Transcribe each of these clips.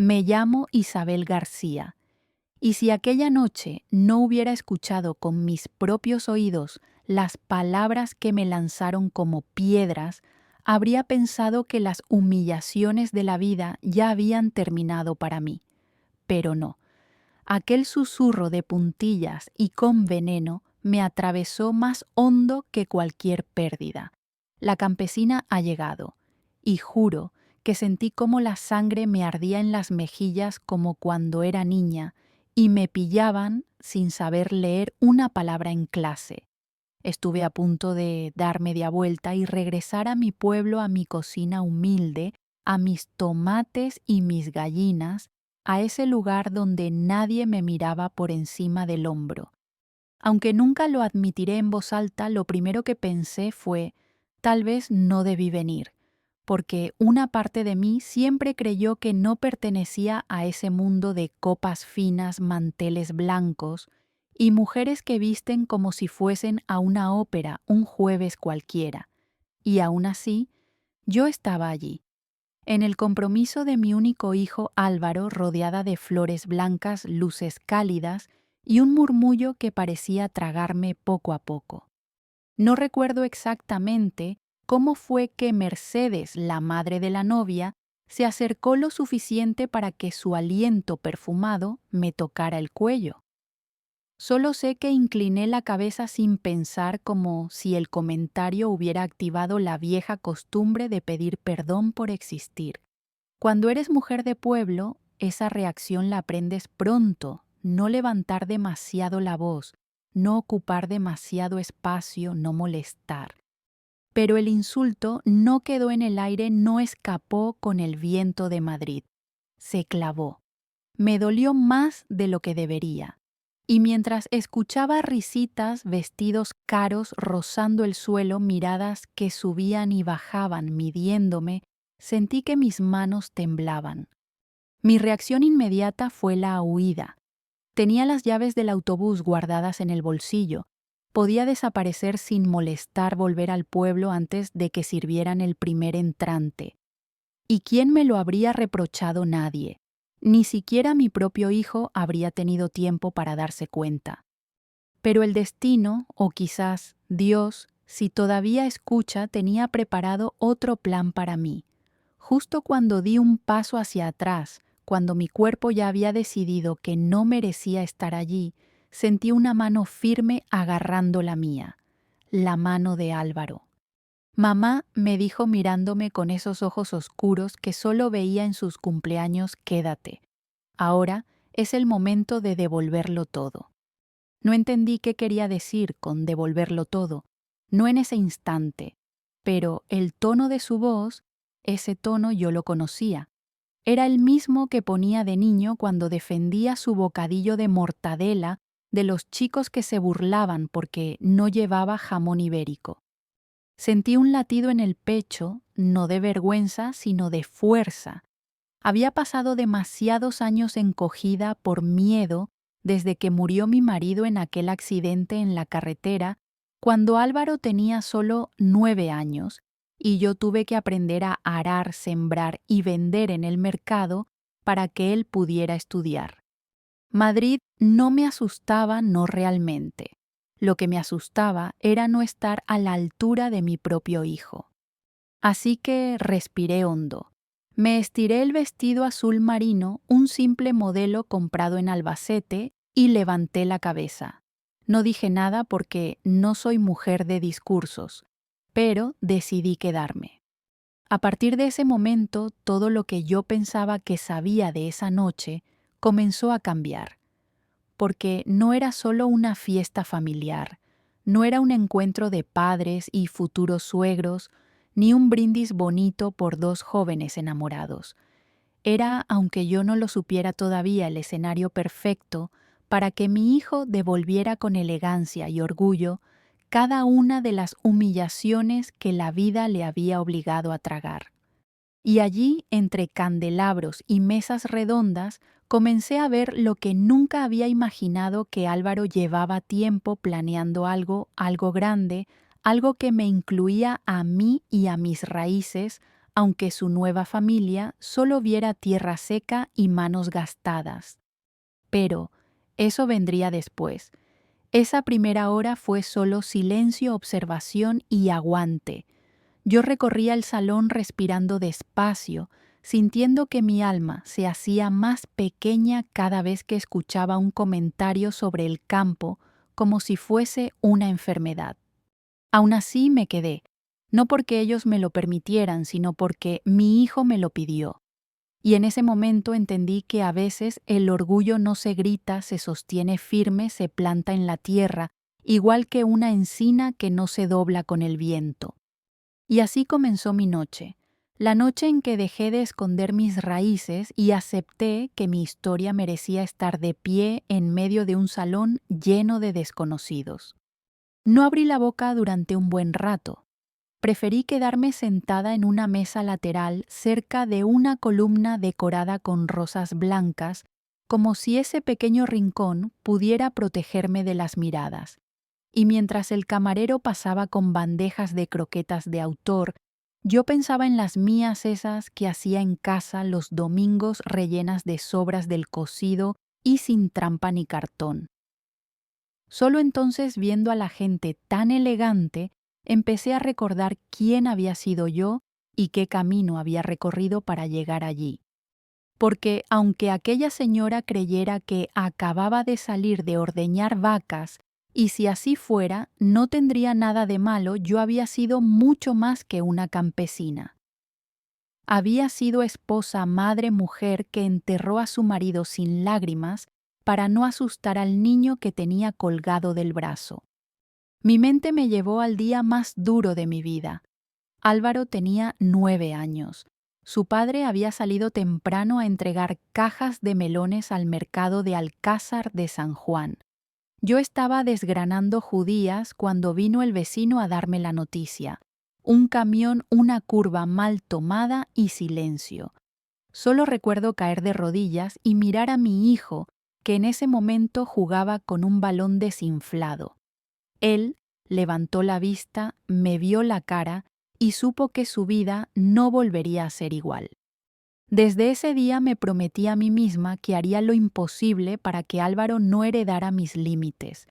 Me llamo Isabel García, y si aquella noche no hubiera escuchado con mis propios oídos las palabras que me lanzaron como piedras, habría pensado que las humillaciones de la vida ya habían terminado para mí. Pero no. Aquel susurro de puntillas y con veneno me atravesó más hondo que cualquier pérdida. La campesina ha llegado, y juro que sentí como la sangre me ardía en las mejillas como cuando era niña, y me pillaban sin saber leer una palabra en clase. Estuve a punto de dar media vuelta y regresar a mi pueblo, a mi cocina humilde, a mis tomates y mis gallinas, a ese lugar donde nadie me miraba por encima del hombro. Aunque nunca lo admitiré en voz alta, lo primero que pensé fue, tal vez no debí venir, porque una parte de mí siempre creyó que no pertenecía a ese mundo de copas finas, manteles blancos y mujeres que visten como si fuesen a una ópera un jueves cualquiera. Y aún así, yo estaba allí, en el compromiso de mi único hijo Álvaro, rodeada de flores blancas, luces cálidas y un murmullo que parecía tragarme poco a poco. No recuerdo exactamente cómo fue que Mercedes, la madre de la novia, se acercó lo suficiente para que su aliento perfumado me tocara el cuello. Solo sé que incliné la cabeza sin pensar, como si el comentario hubiera activado la vieja costumbre de pedir perdón por existir. Cuando eres mujer de pueblo, esa reacción la aprendes pronto: no levantar demasiado la voz, no ocupar demasiado espacio, no molestar. Pero el insulto no quedó en el aire, no escapó con el viento de Madrid. Se clavó. Me dolió más de lo que debería. Y mientras escuchaba risitas, vestidos caros rozando el suelo, miradas que subían y bajaban midiéndome, sentí que mis manos temblaban. Mi reacción inmediata fue la huida. Tenía las llaves del autobús guardadas en el bolsillo. Podía desaparecer sin molestar, volver al pueblo antes de que sirvieran el primer entrante. ¿Y quién me lo habría reprochado? Nadie. Ni siquiera mi propio hijo habría tenido tiempo para darse cuenta. Pero el destino, o quizás Dios, si todavía escucha, tenía preparado otro plan para mí. Justo cuando di un paso hacia atrás, cuando mi cuerpo ya había decidido que no merecía estar allí, sentí una mano firme agarrando la mía, la mano de Álvaro. Mamá, me dijo mirándome con esos ojos oscuros que solo veía en sus cumpleaños: quédate. Ahora es el momento de devolverlo todo. No entendí qué quería decir con devolverlo todo, no en ese instante, pero el tono de su voz, ese tono yo lo conocía. Era el mismo que ponía de niño cuando defendía su bocadillo de mortadela de los chicos que se burlaban porque no llevaba jamón ibérico. Sentí un latido en el pecho, no de vergüenza, sino de fuerza. Había pasado demasiados años encogida por miedo desde que murió mi marido en aquel accidente en la carretera, cuando Álvaro tenía solo 9 años, y yo tuve que aprender a arar, sembrar y vender en el mercado para que él pudiera estudiar. Madrid no me asustaba, no realmente. Lo que me asustaba era no estar a la altura de mi propio hijo. Así que respiré hondo. Me estiré el vestido azul marino, un simple modelo comprado en Albacete, y levanté la cabeza. No dije nada porque no soy mujer de discursos, pero decidí quedarme. A partir de ese momento, todo lo que yo pensaba que sabía de esa noche comenzó a cambiar. Porque no era solo una fiesta familiar, no era un encuentro de padres y futuros suegros, ni un brindis bonito por dos jóvenes enamorados. Era, aunque yo no lo supiera todavía, el escenario perfecto para que mi hijo devolviera con elegancia y orgullo cada una de las humillaciones que la vida le había obligado a tragar. Y allí, entre candelabros y mesas redondas, comencé a ver lo que nunca había imaginado: que Álvaro llevaba tiempo planeando algo grande, algo que me incluía a mí y a mis raíces, aunque su nueva familia solo viera tierra seca y manos gastadas. Pero eso vendría después. Esa primera hora fue solo silencio, observación y aguante. Yo recorría el salón respirando despacio, sintiendo que mi alma se hacía más pequeña cada vez que escuchaba un comentario sobre el campo, como si fuese una enfermedad. Aún así me quedé, no porque ellos me lo permitieran, sino porque mi hijo me lo pidió. Y en ese momento entendí que a veces el orgullo no se grita, se sostiene firme, se planta en la tierra, igual que una encina que no se dobla con el viento. Y así comenzó mi noche, la noche en que dejé de esconder mis raíces y acepté que mi historia merecía estar de pie en medio de un salón lleno de desconocidos. No abrí la boca durante un buen rato. Preferí quedarme sentada en una mesa lateral cerca de una columna decorada con rosas blancas, como si ese pequeño rincón pudiera protegerme de las miradas. Y mientras el camarero pasaba con bandejas de croquetas de autor, yo pensaba en las mías esas que hacía en casa los domingos rellenas de sobras del cocido y sin trampa ni cartón. Solo entonces, viendo a la gente tan elegante, empecé a recordar quién había sido yo y qué camino había recorrido para llegar allí. Porque aunque aquella señora creyera que acababa de salir de ordeñar vacas, y si así fuera, no tendría nada de malo, yo había sido mucho más que una campesina. Había sido esposa, madre, mujer que enterró a su marido sin lágrimas para no asustar al niño que tenía colgado del brazo. Mi mente me llevó al día más duro de mi vida. Álvaro tenía 9 años. Su padre había salido temprano a entregar cajas de melones al mercado de Alcázar de San Juan. Yo estaba desgranando judías cuando vino el vecino a darme la noticia. Un camión, una curva mal tomada y silencio. Solo recuerdo caer de rodillas y mirar a mi hijo, que en ese momento jugaba con un balón desinflado. Él levantó la vista, me vio la cara y supo que su vida no volvería a ser igual. Desde ese día me prometí a mí misma que haría lo imposible para que Álvaro no heredara mis límites.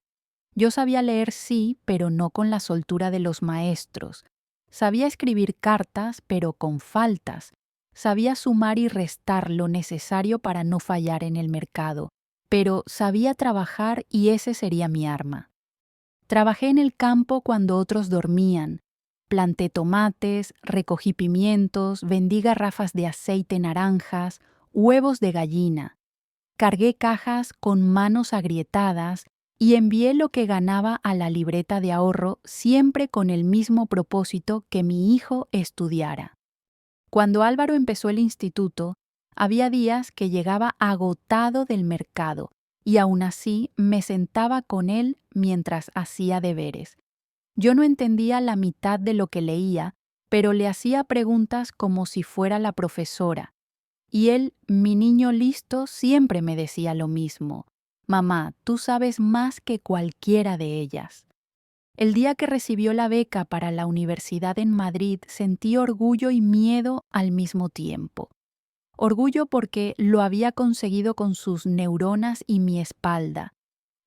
Yo sabía leer sí, pero no con la soltura de los maestros. Sabía escribir cartas, pero con faltas. Sabía sumar y restar lo necesario para no fallar en el mercado, pero sabía trabajar y ese sería mi arma. Trabajé en el campo cuando otros dormían. Planté tomates, recogí pimientos, vendí garrafas de aceite naranjas, huevos de gallina. Cargué cajas con manos agrietadas y envié lo que ganaba a la libreta de ahorro, siempre con el mismo propósito: que mi hijo estudiara. Cuando Álvaro empezó el instituto, había días que llegaba agotado del mercado y aún así me sentaba con él mientras hacía deberes. Yo no entendía la mitad de lo que leía, pero le hacía preguntas como si fuera la profesora. Y él, mi niño listo, siempre me decía lo mismo: «Mamá, tú sabes más que cualquiera de ellas». El día que recibió la beca para la universidad en Madrid, sentí orgullo y miedo al mismo tiempo. Orgullo porque lo había conseguido con sus neuronas y mi espalda.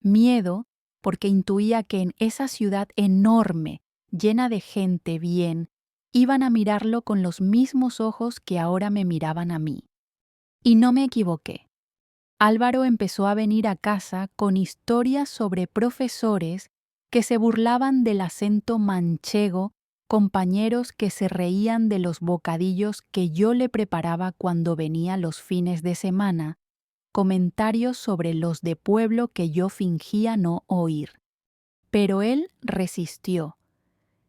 Miedo porque intuía que en esa ciudad enorme, llena de gente bien, iban a mirarlo con los mismos ojos que ahora me miraban a mí. Y no me equivoqué. Álvaro empezó a venir a casa con historias sobre profesores que se burlaban del acento manchego, compañeros que se reían de los bocadillos que yo le preparaba cuando venía los fines de semana, comentarios sobre los de pueblo que yo fingía no oír. Pero él resistió.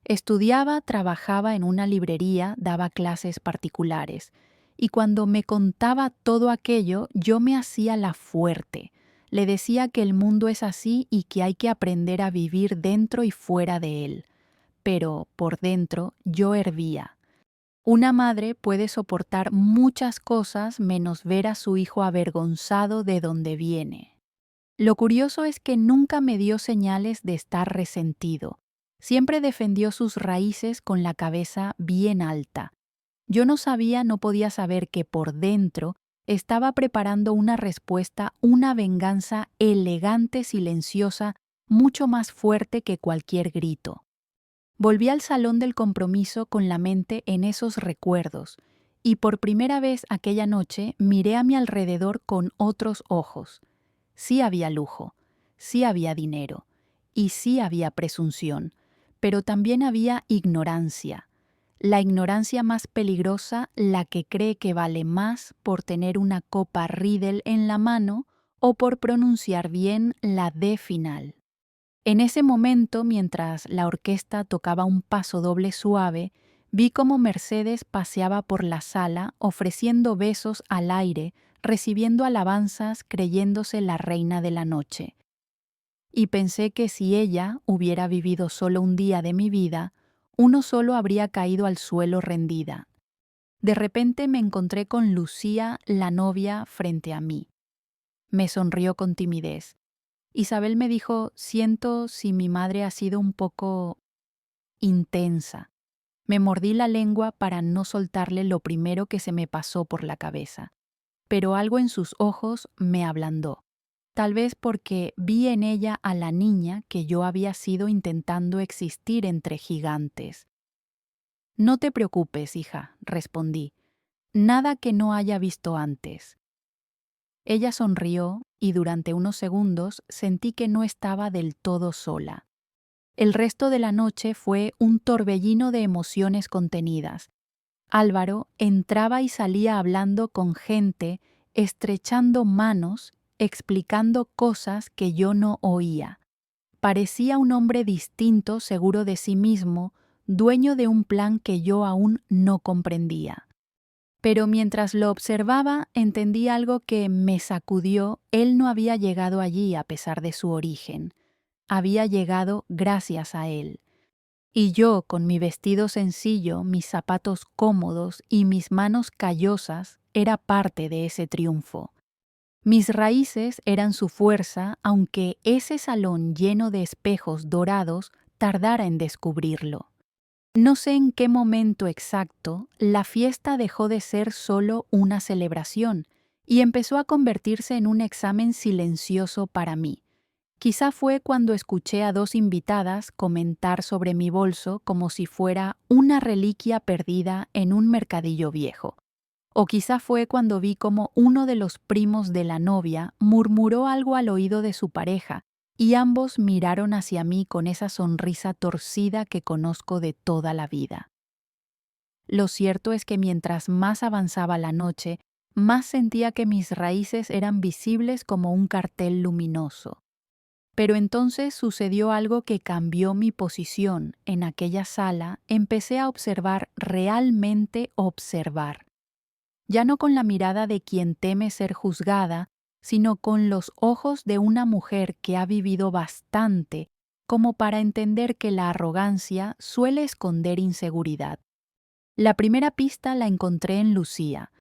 Estudiaba, trabajaba en una librería, daba clases particulares. Y cuando me contaba todo aquello, yo me hacía la fuerte. Le decía que el mundo es así y que hay que aprender a vivir dentro y fuera de él. Pero, por dentro, yo hervía. Una madre puede soportar muchas cosas menos ver a su hijo avergonzado de donde viene. Lo curioso es que nunca me dio señales de estar resentido. Siempre defendió sus raíces con la cabeza bien alta. Yo no podía saber que por dentro estaba preparando una respuesta, una venganza elegante, silenciosa, mucho más fuerte que cualquier grito. Volví al salón del compromiso con la mente en esos recuerdos, y por primera vez aquella noche miré a mi alrededor con otros ojos. Sí había lujo, sí había dinero, y sí había presunción, pero también había ignorancia. La ignorancia más peligrosa, la que cree que vale más por tener una copa Riedel en la mano o por pronunciar bien la D final. En ese momento, mientras la orquesta tocaba un paso doble suave, vi cómo Mercedes paseaba por la sala ofreciendo besos al aire, recibiendo alabanzas, creyéndose la reina de la noche. Y pensé que si ella hubiera vivido solo un día de mi vida, uno solo habría caído al suelo rendida. De repente me encontré con Lucía, la novia, frente a mí. Me sonrió con timidez. Isabel me dijo, siento si mi madre ha sido un poco intensa. Me mordí la lengua para no soltarle lo primero que se me pasó por la cabeza, pero algo en sus ojos me ablandó. Tal vez porque vi en ella a la niña que yo había sido intentando existir entre gigantes. No te preocupes, hija, respondí. Nada que no haya visto antes. Ella sonrió y durante unos segundos sentí que no estaba del todo sola. El resto de la noche fue un torbellino de emociones contenidas. Álvaro entraba y salía hablando con gente, estrechando manos, explicando cosas que yo no oía. Parecía un hombre distinto, seguro de sí mismo, dueño de un plan que yo aún no comprendía. Pero mientras lo observaba, entendí algo que me sacudió. Él no había llegado allí a pesar de su origen. Había llegado gracias a él. Y yo, con mi vestido sencillo, mis zapatos cómodos y mis manos callosas, era parte de ese triunfo. Mis raíces eran su fuerza, aunque ese salón lleno de espejos dorados tardara en descubrirlo. No sé en qué momento exacto, la fiesta dejó de ser solo una celebración y empezó a convertirse en un examen silencioso para mí. Quizá fue cuando escuché a dos invitadas comentar sobre mi bolso como si fuera una reliquia perdida en un mercadillo viejo. O quizá fue cuando vi como uno de los primos de la novia murmuró algo al oído de su pareja, y ambos miraron hacia mí con esa sonrisa torcida que conozco de toda la vida. Lo cierto es que mientras más avanzaba la noche, más sentía que mis raíces eran visibles como un cartel luminoso. Pero entonces sucedió algo que cambió mi posición. En aquella sala empecé a observar, realmente observar. Ya no con la mirada de quien teme ser juzgada, sino con los ojos de una mujer que ha vivido bastante como para entender que la arrogancia suele esconder inseguridad. La primera pista la encontré en Lucía.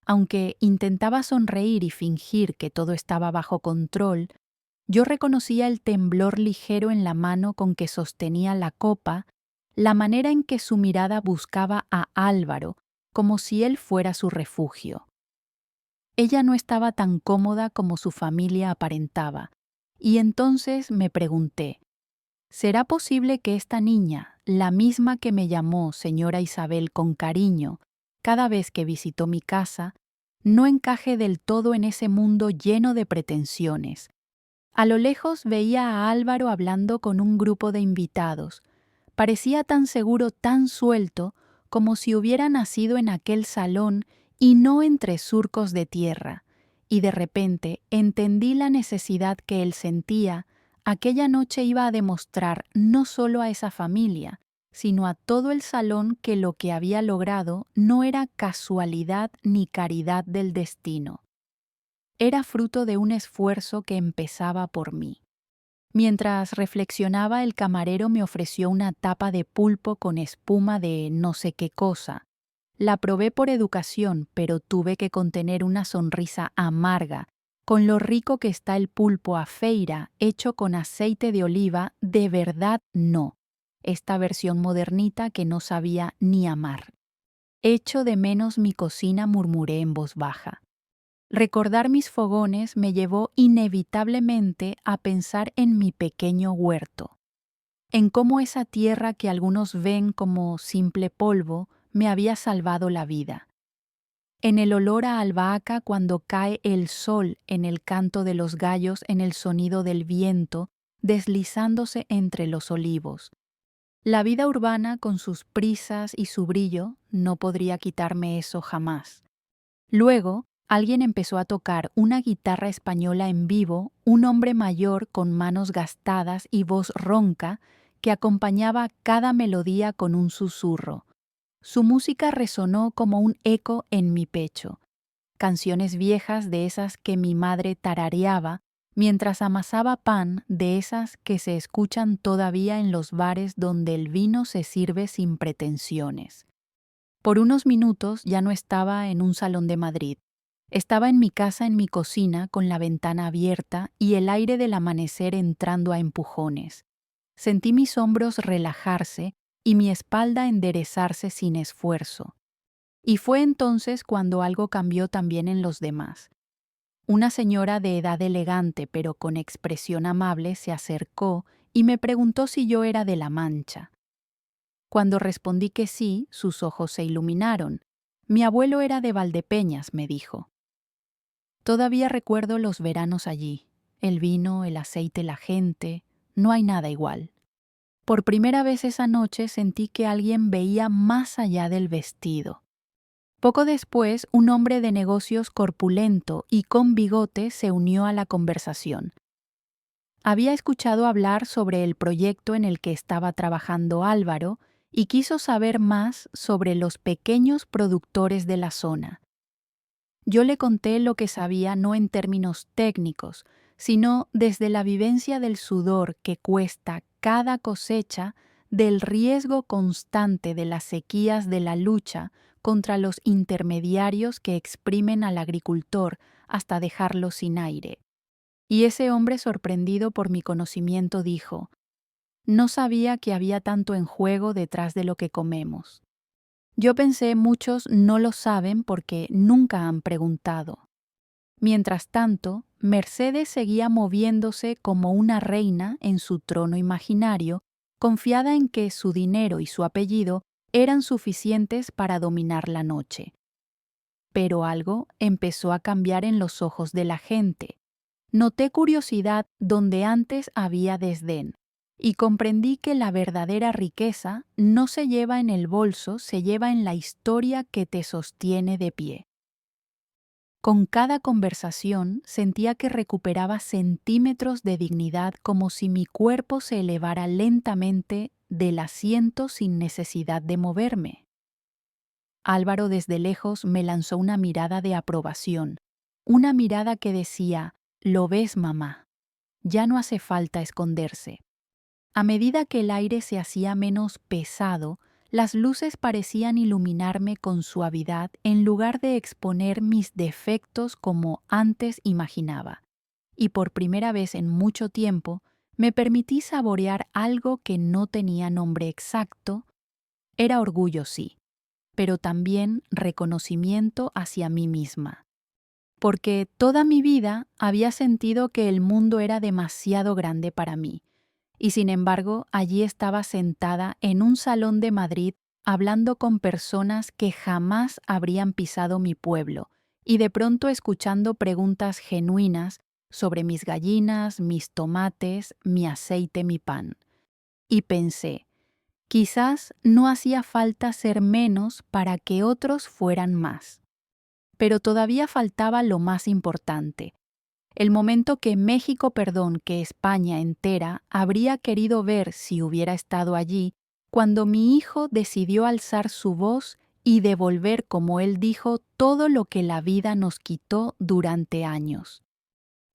Aunque intentaba sonreír y fingir que todo estaba bajo control, yo reconocía el temblor ligero en la mano con que sostenía la copa, la manera en que su mirada buscaba a Álvaro, como si él fuera su refugio. Ella no estaba tan cómoda como su familia aparentaba, y entonces me pregunté, ¿será posible que esta niña, la misma que me llamó señora Isabel con cariño cada vez que visitó mi casa, no encaje del todo en ese mundo lleno de pretensiones? A lo lejos veía a Álvaro hablando con un grupo de invitados. Parecía tan seguro, tan suelto, como si hubiera nacido en aquel salón y no entre surcos de tierra. Y de repente entendí la necesidad que él sentía. Aquella noche iba a demostrar no solo a esa familia, sino a todo el salón que lo que había logrado no era casualidad ni caridad del destino. Era fruto de un esfuerzo que empezaba por mí. Mientras reflexionaba, el camarero me ofreció una tapa de pulpo con espuma de no sé qué cosa. La probé por educación, pero tuve que contener una sonrisa amarga. Con lo rico que está el pulpo a feira, hecho con aceite de oliva, de verdad no. Esta versión modernita que no sabía ni amar. Echo de menos mi cocina, murmuré en voz baja. Recordar mis fogones me llevó inevitablemente a pensar en mi pequeño huerto, en cómo esa tierra que algunos ven como simple polvo me había salvado la vida, en el olor a albahaca cuando cae el sol, en el canto de los gallos, en el sonido del viento deslizándose entre los olivos. La vida urbana con sus prisas y su brillo no podría quitarme eso jamás. Luego, alguien empezó a tocar una guitarra española en vivo, un hombre mayor con manos gastadas y voz ronca que acompañaba cada melodía con un susurro. Su música resonó como un eco en mi pecho. Canciones viejas de esas que mi madre tarareaba mientras amasaba pan, de esas que se escuchan todavía en los bares donde el vino se sirve sin pretensiones. Por unos minutos ya no estaba en un salón de Madrid. Estaba en mi casa, en mi cocina, con la ventana abierta y el aire del amanecer entrando a empujones. Sentí mis hombros relajarse y mi espalda enderezarse sin esfuerzo. Y fue entonces cuando algo cambió también en los demás. Una señora de edad elegante pero con expresión amable se acercó y me preguntó si yo era de La Mancha. Cuando respondí que sí, sus ojos se iluminaron. Mi abuelo era de Valdepeñas, me dijo. Todavía recuerdo los veranos allí. El vino, el aceite, la gente. No hay nada igual. Por primera vez esa noche sentí que alguien veía más allá del vestido. Poco después, un hombre de negocios corpulento y con bigote se unió a la conversación. Había escuchado hablar sobre el proyecto en el que estaba trabajando Álvaro y quiso saber más sobre los pequeños productores de la zona. Yo le conté lo que sabía no en términos técnicos, sino desde la vivencia del sudor que cuesta cada cosecha, del riesgo constante de las sequías, de la lucha contra los intermediarios que exprimen al agricultor hasta dejarlo sin aire. Y ese hombre, sorprendido por mi conocimiento, dijo: «No sabía que había tanto en juego detrás de lo que comemos». Yo pensé, muchos no lo saben porque nunca han preguntado. Mientras tanto, Mercedes seguía moviéndose como una reina en su trono imaginario, confiada en que su dinero y su apellido eran suficientes para dominar la noche. Pero algo empezó a cambiar en los ojos de la gente. Noté curiosidad donde antes había desdén, y comprendí que la verdadera riqueza no se lleva en el bolso, se lleva en la historia que te sostiene de pie. Con cada conversación sentía que recuperaba centímetros de dignidad, como si mi cuerpo se elevara lentamente del asiento sin necesidad de moverme. Álvaro desde lejos me lanzó una mirada de aprobación, una mirada que decía: «Lo ves, mamá, ya no hace falta esconderse». A medida que el aire se hacía menos pesado, las luces parecían iluminarme con suavidad en lugar de exponer mis defectos como antes imaginaba. Y por primera vez en mucho tiempo me permití saborear algo que no tenía nombre exacto. Era orgullo, sí, pero también reconocimiento hacia mí misma. Porque toda mi vida había sentido que el mundo era demasiado grande para mí. Y sin embargo, allí estaba sentada en un salón de Madrid hablando con personas que jamás habrían pisado mi pueblo y de pronto escuchando preguntas genuinas sobre mis gallinas, mis tomates, mi aceite, mi pan. Y pensé, quizás no hacía falta ser menos para que otros fueran más. Pero todavía faltaba lo más importante. El momento que México, que España entera habría querido ver si hubiera estado allí, cuando mi hijo decidió alzar su voz y devolver, como él dijo, todo lo que la vida nos quitó durante años.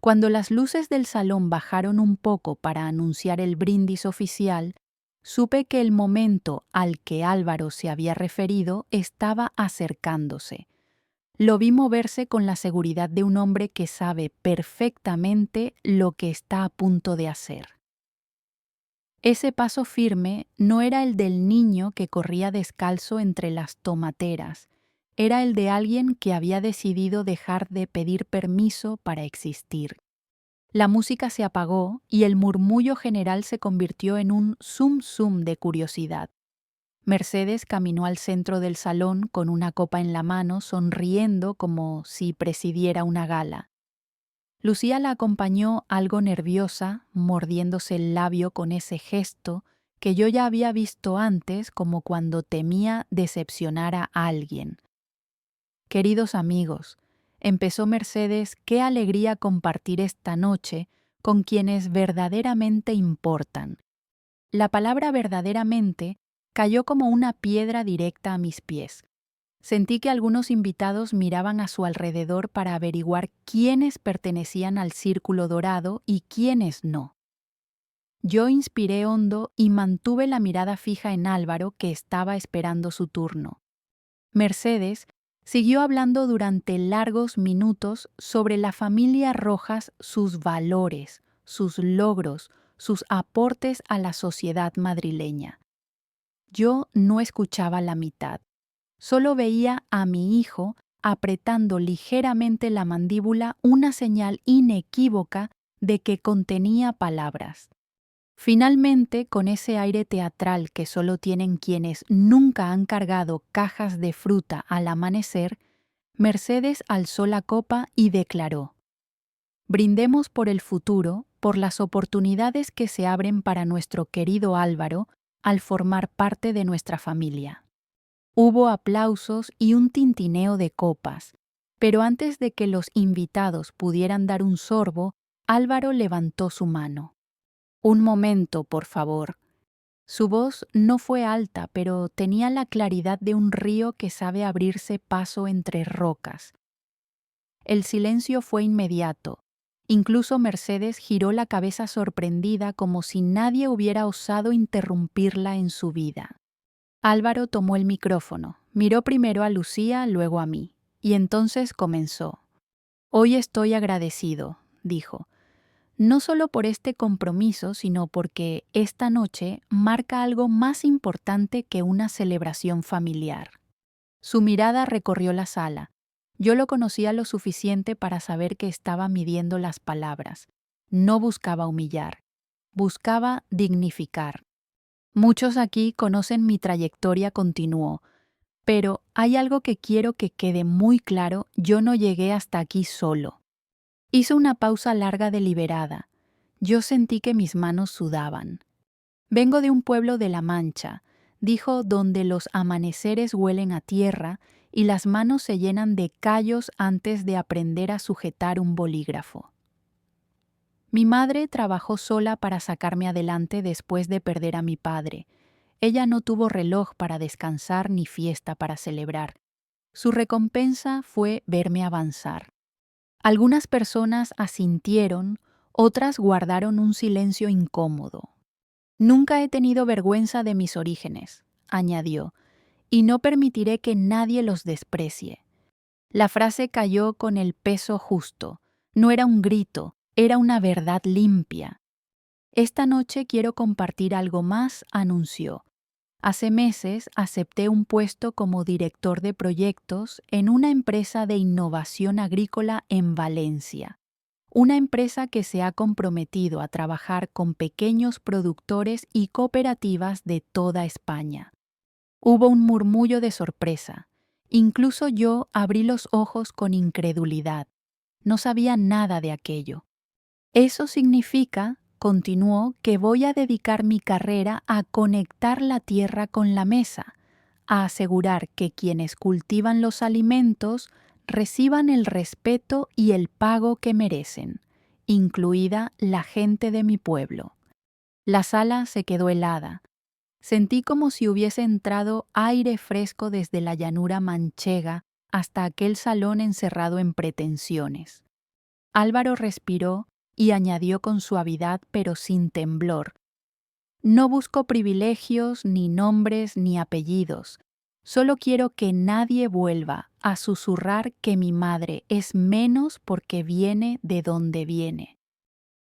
Cuando las luces del salón bajaron un poco para anunciar el brindis oficial, supe que el momento al que Álvaro se había referido estaba acercándose. Lo vi moverse con la seguridad de un hombre que sabe perfectamente lo que está a punto de hacer. Ese paso firme no era el del niño que corría descalzo entre las tomateras, era el de alguien que había decidido dejar de pedir permiso para existir. La música se apagó y el murmullo general se convirtió en un zum zum de curiosidad. Mercedes caminó al centro del salón con una copa en la mano, sonriendo como si presidiera una gala. Lucía la acompañó algo nerviosa, mordiéndose el labio con ese gesto que yo ya había visto antes, como cuando temía decepcionar a alguien. Queridos amigos, empezó Mercedes, qué alegría compartir esta noche con quienes verdaderamente importan. La palabra verdaderamente cayó como una piedra directa a mis pies. Sentí que algunos invitados miraban a su alrededor para averiguar quiénes pertenecían al círculo dorado y quiénes no. Yo inspiré hondo y mantuve la mirada fija en Álvaro, que estaba esperando su turno. Mercedes siguió hablando durante largos minutos sobre la familia Rojas, sus valores, sus logros, sus aportes a la sociedad madrileña. Yo no escuchaba la mitad. Solo veía a mi hijo apretando ligeramente la mandíbula, una señal inequívoca de que contenía palabras. Finalmente, con ese aire teatral que solo tienen quienes nunca han cargado cajas de fruta al amanecer, Mercedes alzó la copa y declaró: «Brindemos por el futuro, por las oportunidades que se abren para nuestro querido Álvaro al formar parte de nuestra familia». Hubo aplausos y un tintineo de copas, pero antes de que los invitados pudieran dar un sorbo, Álvaro levantó su mano. «Un momento, por favor». Su voz no fue alta, pero tenía la claridad de un río que sabe abrirse paso entre rocas. El silencio fue inmediato. Incluso Mercedes giró la cabeza sorprendida, como si nadie hubiera osado interrumpirla en su vida. Álvaro tomó el micrófono, miró primero a Lucía, luego a mí, y entonces comenzó. «Hoy estoy agradecido», dijo, «no solo por este compromiso, sino porque esta noche marca algo más importante que una celebración familiar». Su mirada recorrió la sala. Yo lo conocía lo suficiente para saber que estaba midiendo las palabras. No buscaba humillar, buscaba dignificar. «Muchos aquí conocen mi trayectoria», continuó, «pero hay algo que quiero que quede muy claro: yo no llegué hasta aquí solo». Hizo una pausa larga, deliberada. Yo sentí que mis manos sudaban. «Vengo de un pueblo de La Mancha», dijo, «donde los amaneceres huelen a tierra y las manos se llenan de callos antes de aprender a sujetar un bolígrafo. Mi madre trabajó sola para sacarme adelante después de perder a mi padre. Ella no tuvo reloj para descansar ni fiesta para celebrar. Su recompensa fue verme avanzar. Algunas personas asintieron, otras guardaron un silencio incómodo. «Nunca he tenido vergüenza de mis orígenes», añadió, «y no permitiré que nadie los desprecie». La frase cayó con el peso justo. No era un grito, era una verdad limpia. «Esta noche quiero compartir algo más», anunció. «Hace meses acepté un puesto como director de proyectos en una empresa de innovación agrícola en Valencia. Una empresa que se ha comprometido a trabajar con pequeños productores y cooperativas de toda España». Hubo un murmullo de sorpresa. Incluso yo abrí los ojos con incredulidad. No sabía nada de aquello. «Eso significa», continuó, «que voy a dedicar mi carrera a conectar la tierra con la mesa, a asegurar que quienes cultivan los alimentos reciban el respeto y el pago que merecen, incluida la gente de mi pueblo». La sala se quedó helada. Sentí como si hubiese entrado aire fresco desde la llanura manchega hasta aquel salón encerrado en pretensiones. Álvaro respiró y añadió con suavidad pero sin temblor: «No busco privilegios, ni nombres, ni apellidos. Solo quiero que nadie vuelva a susurrar que mi madre es menos porque viene de donde viene».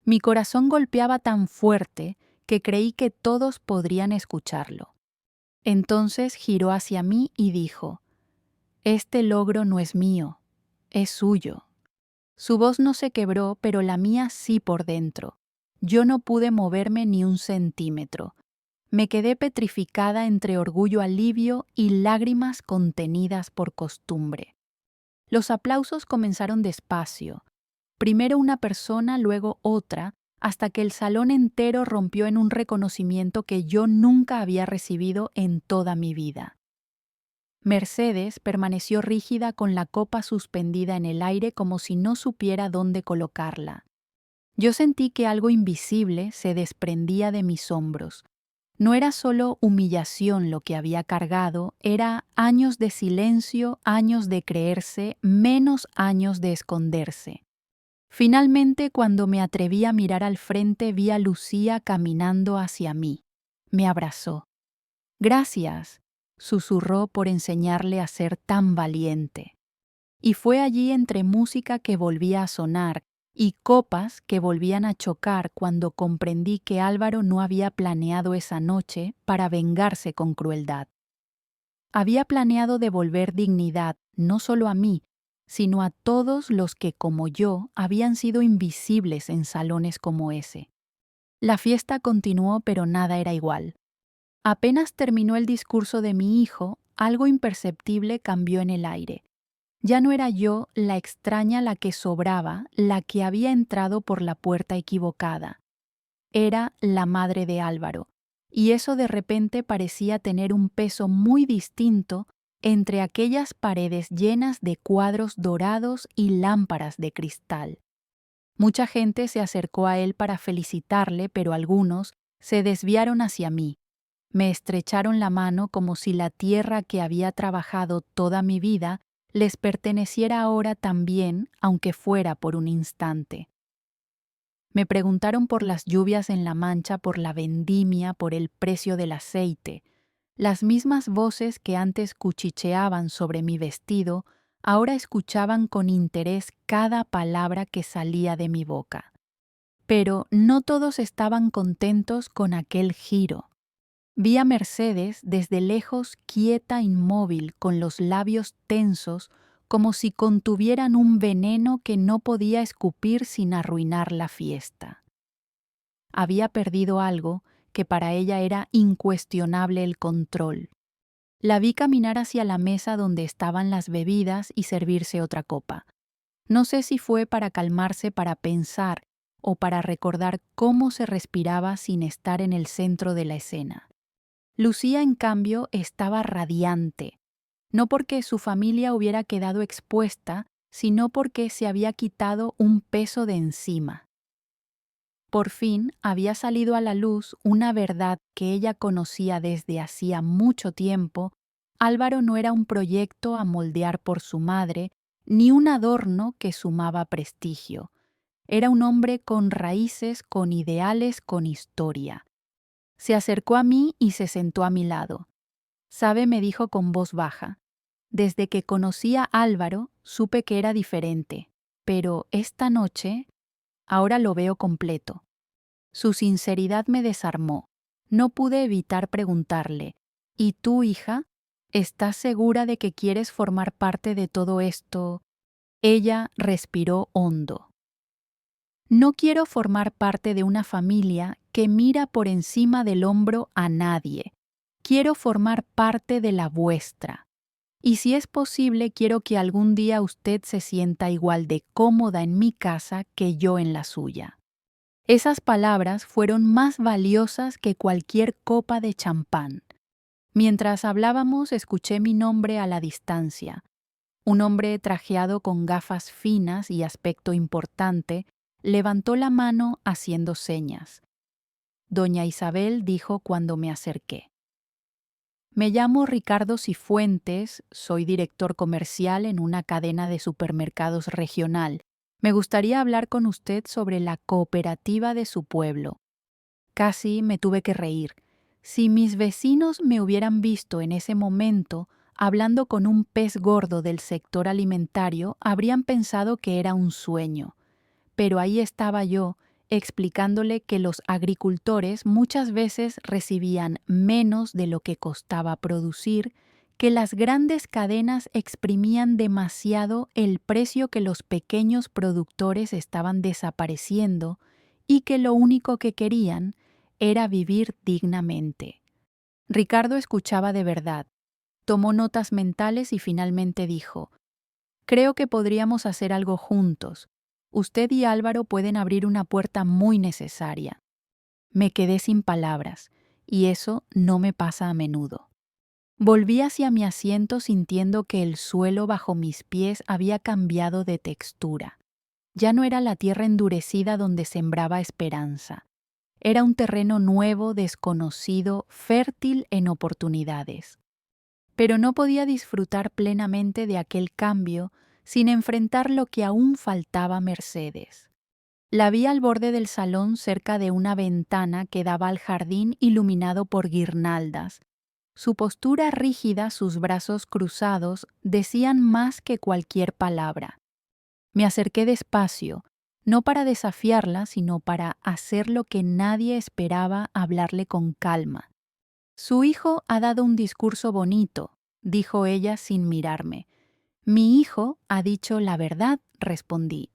Mi corazón golpeaba tan fuerte que creí que todos podrían escucharlo. Entonces giró hacia mí y dijo: «Este logro no es mío, es suyo». Su voz no se quebró, pero la mía sí por dentro. Yo no pude moverme ni un centímetro. Me quedé petrificada entre orgullo-alivio y lágrimas contenidas por costumbre. Los aplausos comenzaron despacio. Primero una persona, luego otra, hasta que el salón entero rompió en un reconocimiento que yo nunca había recibido en toda mi vida. Mercedes permaneció rígida con la copa suspendida en el aire como si no supiera dónde colocarla. Yo sentí que algo invisible se desprendía de mis hombros. No era solo humillación lo que había cargado, era años de silencio, años de creerse, menos años de esconderse. Finalmente, cuando me atreví a mirar al frente, vi a Lucía caminando hacia mí. Me abrazó. «Gracias», susurró, por enseñarle a ser tan valiente. Y fue allí, entre música que volvía a sonar y copas que volvían a chocar, cuando comprendí que Álvaro no había planeado esa noche para vengarse con crueldad. Había planeado devolver dignidad no solo a mí, sino a todos los que, como yo, habían sido invisibles en salones como ese. La fiesta continuó, pero nada era igual. Apenas terminó el discurso de mi hijo, algo imperceptible cambió en el aire. Ya no era yo la extraña, la que sobraba, la que había entrado por la puerta equivocada. Era la madre de Álvaro, y eso de repente parecía tener un peso muy distinto entre aquellas paredes llenas de cuadros dorados y lámparas de cristal. Mucha gente se acercó a él para felicitarle, pero algunos se desviaron hacia mí. Me estrecharon la mano como si la tierra que había trabajado toda mi vida les perteneciera ahora también, aunque fuera por un instante. Me preguntaron por las lluvias en La Mancha, por la vendimia, por el precio del aceite. Las mismas voces que antes cuchicheaban sobre mi vestido, ahora escuchaban con interés cada palabra que salía de mi boca. Pero no todos estaban contentos con aquel giro. Vi a Mercedes desde lejos, quieta, inmóvil, con los labios tensos, como si contuvieran un veneno que no podía escupir sin arruinar la fiesta. Había perdido algo que para ella era incuestionable: el control. La vi caminar hacia la mesa donde estaban las bebidas y servirse otra copa. No sé si fue para calmarse, para pensar, o para recordar cómo se respiraba sin estar en el centro de la escena. Lucía, en cambio, estaba radiante, no porque su familia hubiera quedado expuesta, sino porque se había quitado un peso de encima. Por fin había salido a la luz una verdad que ella conocía desde hacía mucho tiempo: Álvaro no era un proyecto a moldear por su madre, ni un adorno que sumaba prestigio. Era un hombre con raíces, con ideales, con historia. Se acercó a mí y se sentó a mi lado. «Sabe», me dijo con voz baja, «desde que conocí a Álvaro supe que era diferente, pero esta noche ahora lo veo completo». Su sinceridad me desarmó. No pude evitar preguntarle: «¿Y tú, hija? ¿Estás segura de que quieres formar parte de todo esto?» Ella respiró hondo. «No quiero formar parte de una familia que mira por encima del hombro a nadie. Quiero formar parte de la vuestra. Y si es posible, quiero que algún día usted se sienta igual de cómoda en mi casa que yo en la suya». Esas palabras fueron más valiosas que cualquier copa de champán. Mientras hablábamos, escuché mi nombre a la distancia. Un hombre trajeado con gafas finas y aspecto importante levantó la mano haciendo señas. «Doña Isabel», dijo cuando me acerqué. «Me llamo Ricardo Cifuentes, soy director comercial en una cadena de supermercados regional. Me gustaría hablar con usted sobre la cooperativa de su pueblo». Casi me tuve que reír. Si mis vecinos me hubieran visto en ese momento hablando con un pez gordo del sector alimentario, habrían pensado que era un sueño. Pero ahí estaba yo, explicándole que los agricultores muchas veces recibían menos de lo que costaba producir, que las grandes cadenas exprimían demasiado el precio, que los pequeños productores estaban desapareciendo y que lo único que querían era vivir dignamente. Ricardo escuchaba de verdad, tomó notas mentales y finalmente dijo: «Creo que podríamos hacer algo juntos. Usted y Álvaro pueden abrir una puerta muy necesaria». Me quedé sin palabras, y eso no me pasa a menudo. Volví hacia mi asiento sintiendo que el suelo bajo mis pies había cambiado de textura. Ya no era la tierra endurecida donde sembraba esperanza. Era un terreno nuevo, desconocido, fértil en oportunidades. Pero no podía disfrutar plenamente de aquel cambio sin enfrentar lo que aún faltaba a Mercedes. La vi al borde del salón, cerca de una ventana que daba al jardín iluminado por guirnaldas. Su postura rígida, sus brazos cruzados, decían más que cualquier palabra. Me acerqué despacio, no para desafiarla, sino para hacer lo que nadie esperaba: hablarle con calma. «Su hijo ha dado un discurso bonito», dijo ella sin mirarme. «Mi hijo ha dicho la verdad», respondí.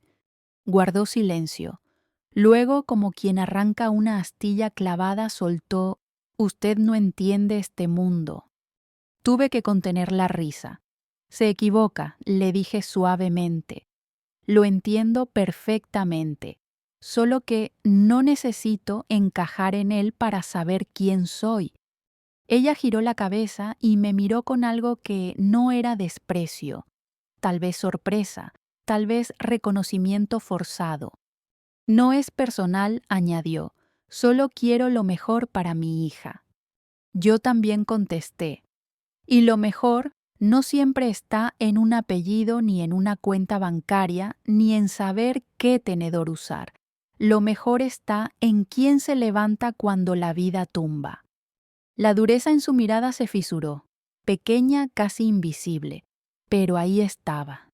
Guardó silencio. Luego, como quien arranca una astilla clavada, soltó: «Usted no entiende este mundo». Tuve que contener la risa. «Se equivoca», le dije suavemente. «Lo entiendo perfectamente, solo que no necesito encajar en él para saber quién soy». Ella giró la cabeza y me miró con algo que no era desprecio, tal vez sorpresa, tal vez reconocimiento forzado. «No es personal», añadió, «solo quiero lo mejor para mi hija». Yo también contesté: «Y lo mejor no siempre está en un apellido, ni en una cuenta bancaria, ni en saber qué tenedor usar. Lo mejor está en quién se levanta cuando la vida tumba». La dureza en su mirada se fisuró, pequeña, casi invisible, pero ahí estaba.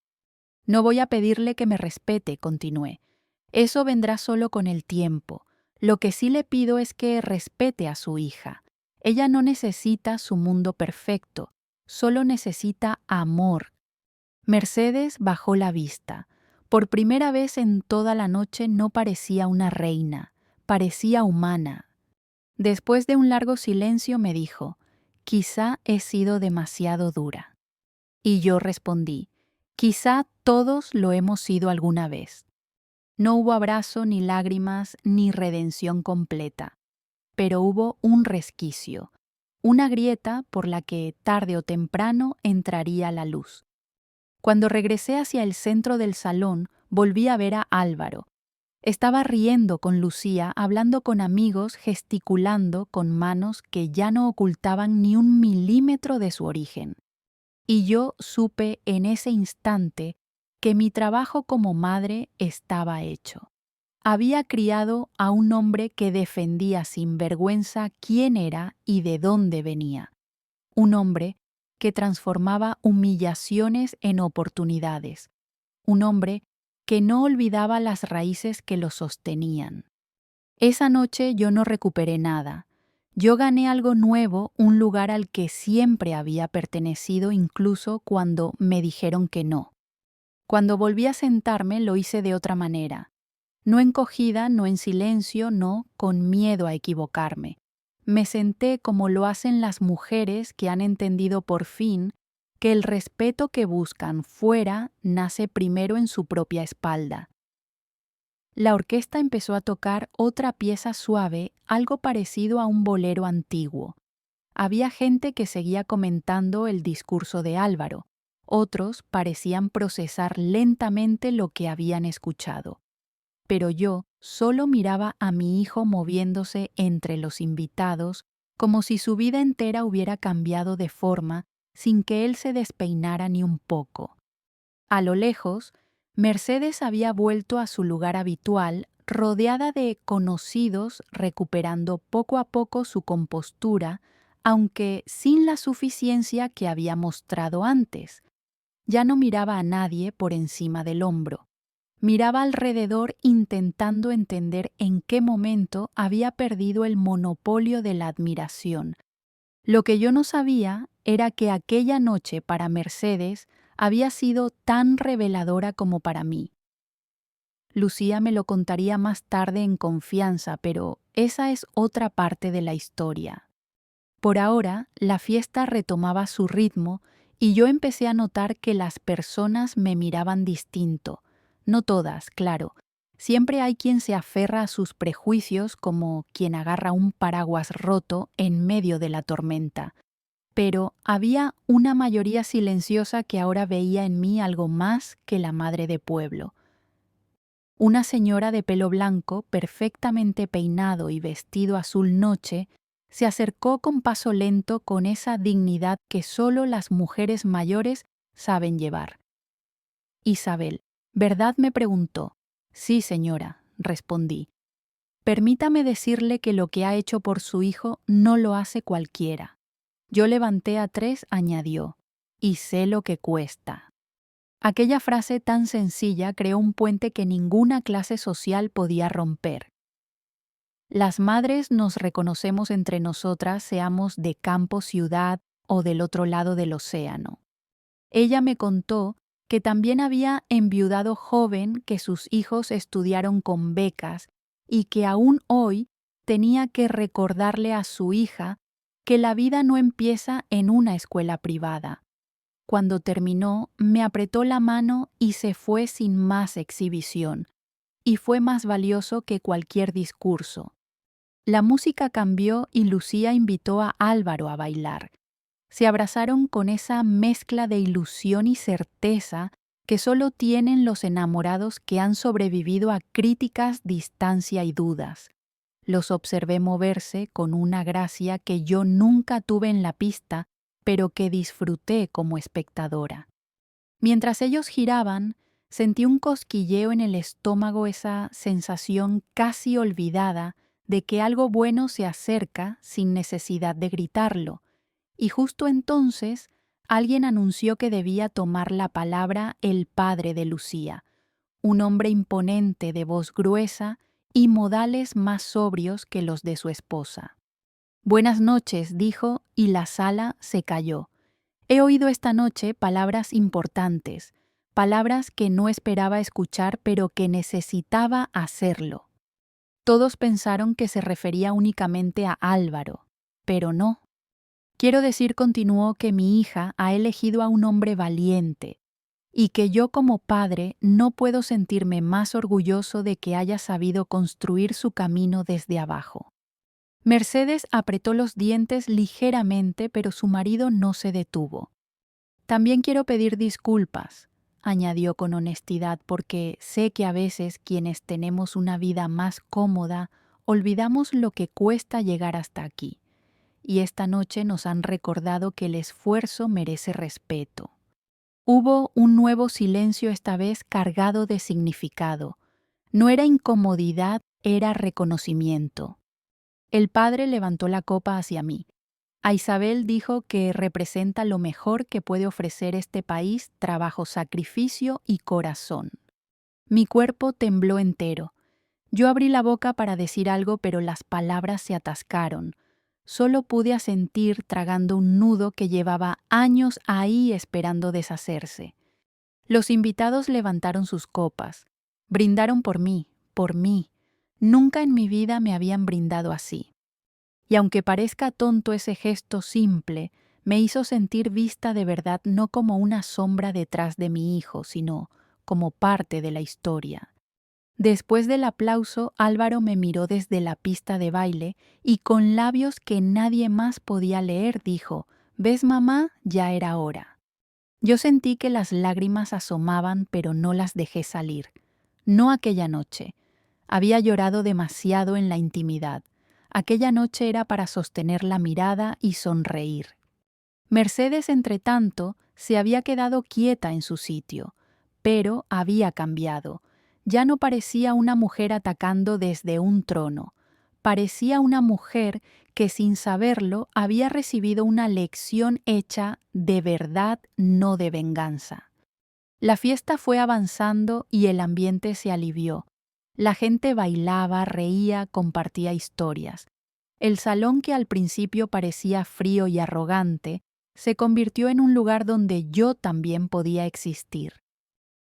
«No voy a pedirle que me respete», continué. «Eso vendrá solo con el tiempo. Lo que sí le pido es que respete a su hija. Ella no necesita su mundo perfecto, solo necesita amor». Mercedes bajó la vista. Por primera vez en toda la noche no parecía una reina, parecía humana. Después de un largo silencio me dijo: «Quizá he sido demasiado dura». Y yo respondí: «Quizá todos lo hemos sido alguna vez». No hubo abrazo, ni lágrimas, ni redención completa, pero hubo un resquicio, una grieta por la que tarde o temprano entraría la luz. Cuando regresé hacia el centro del salón, volví a ver a Álvaro. Estaba riendo con Lucía, hablando con amigos, gesticulando con manos que ya no ocultaban ni un milímetro de su origen. Y yo supe en ese instante que mi trabajo como madre estaba hecho. Había criado a un hombre que defendía sin vergüenza quién era y de dónde venía. Un hombre que transformaba humillaciones en oportunidades. Un hombre que no olvidaba las raíces que lo sostenían. Esa noche yo no recuperé nada. Yo gané algo nuevo, un lugar al que siempre había pertenecido, incluso cuando me dijeron que no. Cuando volví a sentarme lo hice de otra manera. No encogida, no en silencio, no con miedo a equivocarme. Me senté como lo hacen las mujeres que han entendido por fin que el respeto que buscan fuera nace primero en su propia espalda. La orquesta empezó a tocar otra pieza suave, algo parecido a un bolero antiguo. Había gente que seguía comentando el discurso de Álvaro. Otros parecían procesar lentamente lo que habían escuchado. Pero yo solo miraba a mi hijo moviéndose entre los invitados, como si su vida entera hubiera cambiado de forma sin que él se despeinara ni un poco. A lo lejos, Mercedes había vuelto a su lugar habitual, rodeada de conocidos, recuperando poco a poco su compostura, aunque sin la suficiencia que había mostrado antes. Ya no miraba a nadie por encima del hombro. Miraba alrededor intentando entender en qué momento había perdido el monopolio de la admiración. Lo que yo no sabía era que aquella noche para Mercedes había sido tan reveladora como para mí. Lucía me lo contaría más tarde en confianza, pero esa es otra parte de la historia. Por ahora, la fiesta retomaba su ritmo y yo empecé a notar que las personas me miraban distinto. No todas, claro. Siempre hay quien se aferra a sus prejuicios como quien agarra un paraguas roto en medio de la tormenta. Pero había una mayoría silenciosa que ahora veía en mí algo más que la madre de pueblo. Una señora de pelo blanco, perfectamente peinado y vestido azul noche, se acercó con paso lento con esa dignidad que solo las mujeres mayores saben llevar. Isabel, ¿verdad?, me preguntó. Sí, señora, respondí. Permítame decirle que lo que ha hecho por su hijo no lo hace cualquiera. Yo levanté a 3, añadió, y sé lo que cuesta. Aquella frase tan sencilla creó un puente que ninguna clase social podía romper. Las madres nos reconocemos entre nosotras, seamos de campo, ciudad o del otro lado del océano. Ella me contó que también había enviudado joven, que sus hijos estudiaron con becas y que aún hoy tenía que recordarle a su hija que la vida no empieza en una escuela privada. Cuando terminó, me apretó la mano y se fue sin más exhibición, y fue más valioso que cualquier discurso. La música cambió y Lucía invitó a Álvaro a bailar. Se abrazaron con esa mezcla de ilusión y certeza que solo tienen los enamorados que han sobrevivido a críticas, distancia y dudas. Los observé moverse con una gracia que yo nunca tuve en la pista, pero que disfruté como espectadora. Mientras ellos giraban, sentí un cosquilleo en el estómago, esa sensación casi olvidada de que algo bueno se acerca sin necesidad de gritarlo, y justo entonces alguien anunció que debía tomar la palabra el padre de Lucía, un hombre imponente de voz gruesa y modales más sobrios que los de su esposa. Buenas noches, dijo, y la sala se calló. He oído esta noche palabras importantes, palabras que no esperaba escuchar pero que necesitaba hacerlo. Todos pensaron que se refería únicamente a Álvaro, pero no. Quiero decir, continuó, que mi hija ha elegido a un hombre valiente y que yo como padre no puedo sentirme más orgulloso de que haya sabido construir su camino desde abajo. Mercedes apretó los dientes ligeramente, pero su marido no se detuvo. También quiero pedir disculpas, añadió con honestidad, porque sé que a veces quienes tenemos una vida más cómoda olvidamos lo que cuesta llegar hasta aquí, y esta noche nos han recordado que el esfuerzo merece respeto. Hubo un nuevo silencio, esta vez cargado de significado. No era incomodidad, era reconocimiento. El padre levantó la copa hacia mí. A Isabel dijo que representa lo mejor que puede ofrecer este país: trabajo, sacrificio y corazón. Mi cuerpo tembló entero. Yo abrí la boca para decir algo, pero las palabras se atascaron. Solo pude asentir tragando un nudo que llevaba años ahí esperando deshacerse. Los invitados levantaron sus copas. Brindaron por mí, por mí. Nunca en mi vida me habían brindado así. Y aunque parezca tonto, ese gesto simple me hizo sentir vista de verdad, no como una sombra detrás de mi hijo, sino como parte de la historia. Después del aplauso, Álvaro me miró desde la pista de baile y con labios que nadie más podía leer dijo: «¿Ves, mamá? Ya era hora». Yo sentí que las lágrimas asomaban, pero no las dejé salir. No aquella noche. Había llorado demasiado en la intimidad. Aquella noche era para sostener la mirada y sonreír. Mercedes, entretanto, se había quedado quieta en su sitio, pero había cambiado. Ya no parecía una mujer atacando desde un trono. Parecía una mujer que, sin saberlo, había recibido una lección hecha de verdad, no de venganza. La fiesta fue avanzando y el ambiente se alivió. La gente bailaba, reía, compartía historias. El salón, que al principio parecía frío y arrogante, se convirtió en un lugar donde yo también podía existir.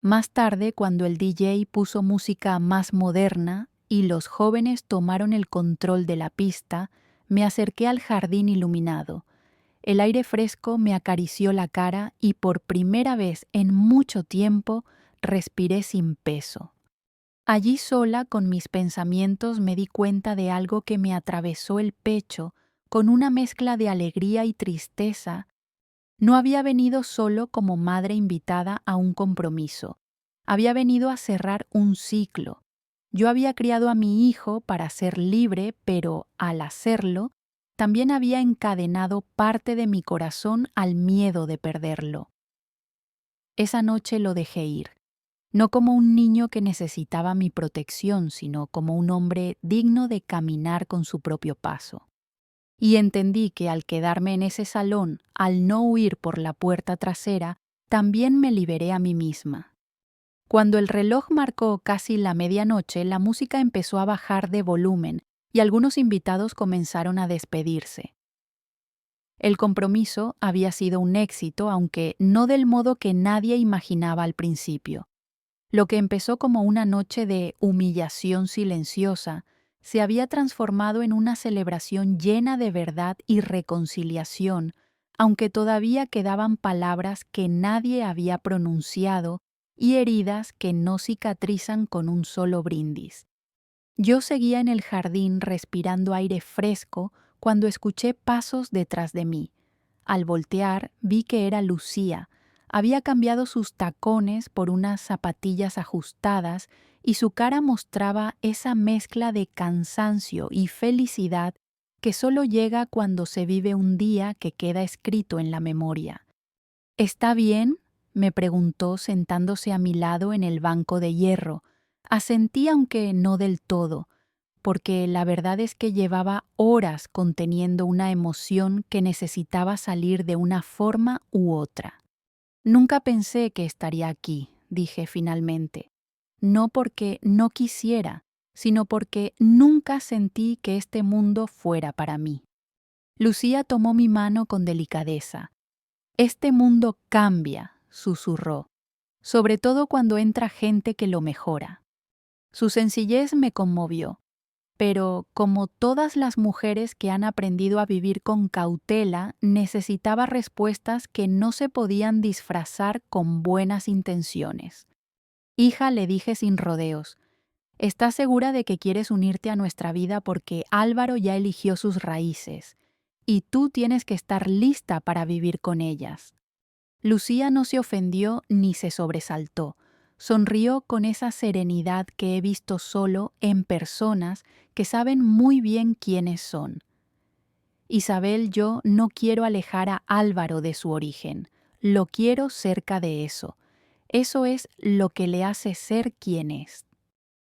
Más tarde, cuando el DJ puso música más moderna y los jóvenes tomaron el control de la pista, me acerqué al jardín iluminado. El aire fresco me acarició la cara y por primera vez en mucho tiempo respiré sin peso. Allí sola con mis pensamientos me di cuenta de algo que me atravesó el pecho con una mezcla de alegría y tristeza. No había venido solo como madre invitada a un compromiso. Había venido a cerrar un ciclo. Yo había criado a mi hijo para ser libre, pero al hacerlo, también había encadenado parte de mi corazón al miedo de perderlo. Esa noche lo dejé ir, no como un niño que necesitaba mi protección, sino como un hombre digno de caminar con su propio paso. Y entendí que al quedarme en ese salón, al no huir por la puerta trasera, también me liberé a mí misma. Cuando el reloj marcó casi la medianoche, la música empezó a bajar de volumen y algunos invitados comenzaron a despedirse. El compromiso había sido un éxito, aunque no del modo que nadie imaginaba al principio. Lo que empezó como una noche de humillación silenciosa se había transformado en una celebración llena de verdad y reconciliación, aunque todavía quedaban palabras que nadie había pronunciado y heridas que no cicatrizan con un solo brindis. Yo seguía en el jardín respirando aire fresco cuando escuché pasos detrás de mí. Al voltear vi que era Lucía. Había cambiado sus tacones por unas zapatillas ajustadas y su cara mostraba esa mezcla de cansancio y felicidad que solo llega cuando se vive un día que queda escrito en la memoria. ¿Está bien?, me preguntó sentándose a mi lado en el banco de hierro. Asentí, aunque no del todo, porque la verdad es que llevaba horas conteniendo una emoción que necesitaba salir de una forma u otra. Nunca pensé que estaría aquí, dije finalmente. No porque no quisiera, sino porque nunca sentí que este mundo fuera para mí. Lucía tomó mi mano con delicadeza. Este mundo cambia, susurró, sobre todo cuando entra gente que lo mejora. Su sencillez me conmovió, pero como todas las mujeres que han aprendido a vivir con cautela, necesitaba respuestas que no se podían disfrazar con buenas intenciones. Hija, le dije sin rodeos, ¿estás segura de que quieres unirte a nuestra vida porque Álvaro ya eligió sus raíces y tú tienes que estar lista para vivir con ellas? Lucía no se ofendió ni se sobresaltó. Sonrió con esa serenidad que he visto solo en personas que saben muy bien quiénes son. Isabel, yo no quiero alejar a Álvaro de su origen. Lo quiero cerca de eso. Eso es lo que le hace ser quien es.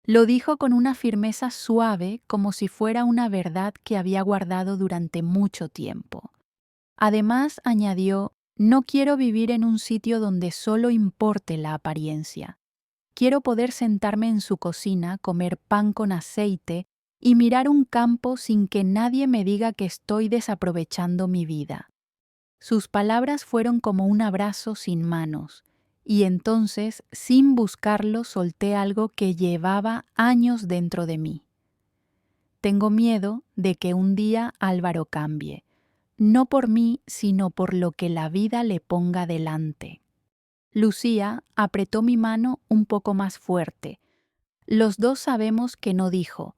Lo dijo con una firmeza suave, como si fuera una verdad que había guardado durante mucho tiempo. Además, añadió, no quiero vivir en un sitio donde solo importe la apariencia. Quiero poder sentarme en su cocina, comer pan con aceite y mirar un campo sin que nadie me diga que estoy desaprovechando mi vida. Sus palabras fueron como un abrazo sin manos, y entonces, sin buscarlo, solté algo que llevaba años dentro de mí. Tengo miedo de que un día Álvaro cambie. No por mí, sino por lo que la vida le ponga delante. Lucía apretó mi mano un poco más fuerte. Los dos sabemos que no dijo,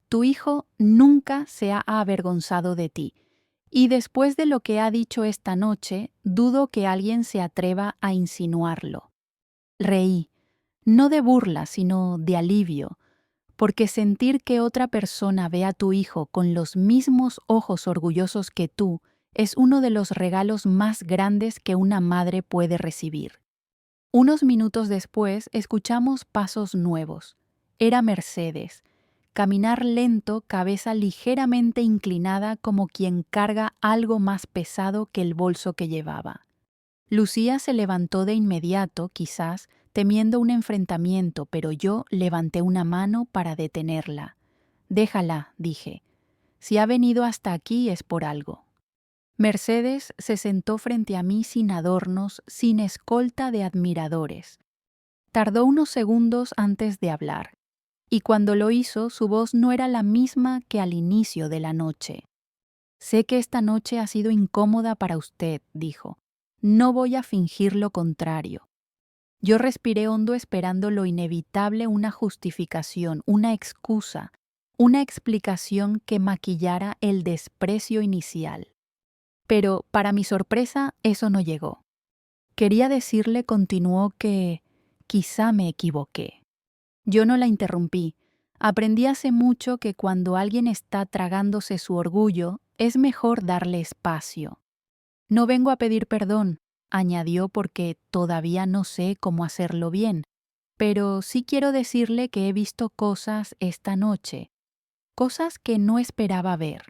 tu hijo nunca se ha avergonzado de ti, y después de lo que ha dicho esta noche, dudo que alguien se atreva a insinuarlo. Reí, no de burla, sino de alivio, porque sentir que otra persona ve a tu hijo con los mismos ojos orgullosos que tú es uno de los regalos más grandes que una madre puede recibir. Unos minutos después escuchamos pasos nuevos. Era Mercedes. Caminar lento, cabeza ligeramente inclinada como quien carga algo más pesado que el bolso que llevaba. Lucía se levantó de inmediato, quizás, temiendo un enfrentamiento, pero yo levanté una mano para detenerla. Déjala, dije. Si ha venido hasta aquí es por algo. Mercedes se sentó frente a mí sin adornos, sin escolta de admiradores. Tardó unos segundos antes de hablar, y cuando lo hizo su voz no era la misma que al inicio de la noche. Sé que esta noche ha sido incómoda para usted, dijo. No voy a fingir lo contrario. Yo respiré hondo esperando lo inevitable, una justificación, una excusa, una explicación que maquillara el desprecio inicial. Pero, para mi sorpresa, eso no llegó. Quería decirle, continuó, que quizá me equivoqué. Yo no la interrumpí. Aprendí hace mucho que cuando alguien está tragándose su orgullo, es mejor darle espacio. No vengo a pedir perdón, añadió, porque todavía no sé cómo hacerlo bien, pero sí quiero decirle que he visto cosas esta noche, cosas que no esperaba ver.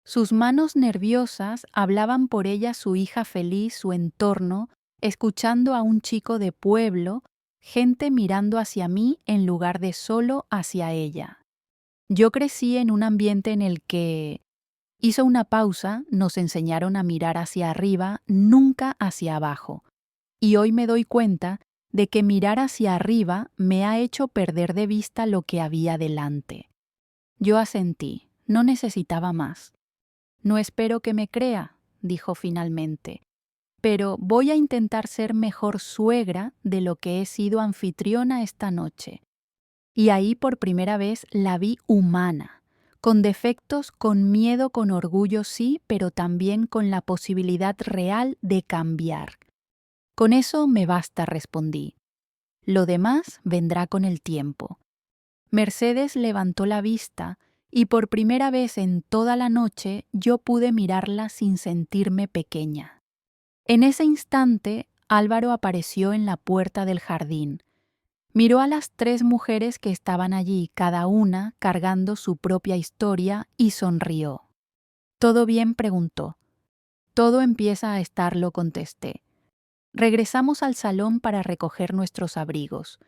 Sus manos nerviosas hablaban por ella, su hija feliz, su entorno, escuchando a un chico de pueblo, gente mirando hacia mí en lugar de solo hacia ella. Yo crecí en un ambiente en el que hizo una pausa, nos enseñaron a mirar hacia arriba, nunca hacia abajo. Y hoy me doy cuenta de que mirar hacia arriba me ha hecho perder de vista lo que había delante. Yo asentí, no necesitaba más. No espero que me crea, dijo finalmente, pero voy a intentar ser mejor suegra de lo que he sido anfitriona esta noche. Y ahí por primera vez la vi humana, con defectos, con miedo, con orgullo, sí, pero también con la posibilidad real de cambiar. Con eso me basta, respondí. Lo demás vendrá con el tiempo. Mercedes levantó la vista y por primera vez en toda la noche yo pude mirarla sin sentirme pequeña. En ese instante, Álvaro apareció en la puerta del jardín. Miró a las 3 mujeres que estaban allí, cada una cargando su propia historia, y sonrió. ¿Todo bien?, preguntó. Todo empieza a estarlo, contesté. Regresamos al salón para recoger nuestros abrigos.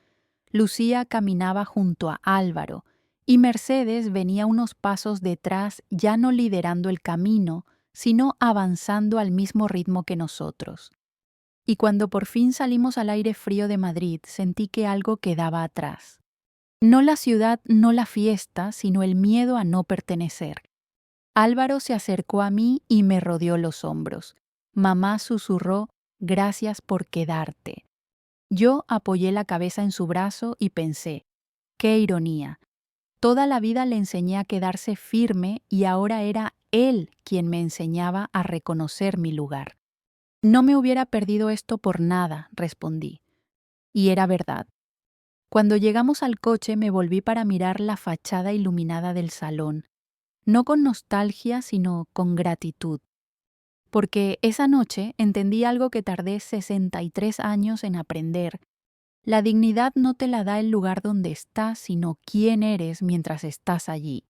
Lucía caminaba junto a Álvaro, y Mercedes venía unos pasos detrás, ya no liderando el camino, sino avanzando al mismo ritmo que nosotros. Y cuando por fin salimos al aire frío de Madrid, sentí que algo quedaba atrás. No la ciudad, no la fiesta, sino el miedo a no pertenecer. Álvaro se acercó a mí y me rodeó los hombros. Mamá susurró, «Gracias por quedarte». Yo apoyé la cabeza en su brazo y pensé, qué ironía. Toda la vida le enseñé a quedarse firme y ahora era él quien me enseñaba a reconocer mi lugar. No me hubiera perdido esto por nada, respondí. Y era verdad. Cuando llegamos al coche me volví para mirar la fachada iluminada del salón, no con nostalgia, sino con gratitud. Porque esa noche entendí algo que tardé 63 años en aprender. La dignidad no te la da el lugar donde estás, sino quién eres mientras estás allí.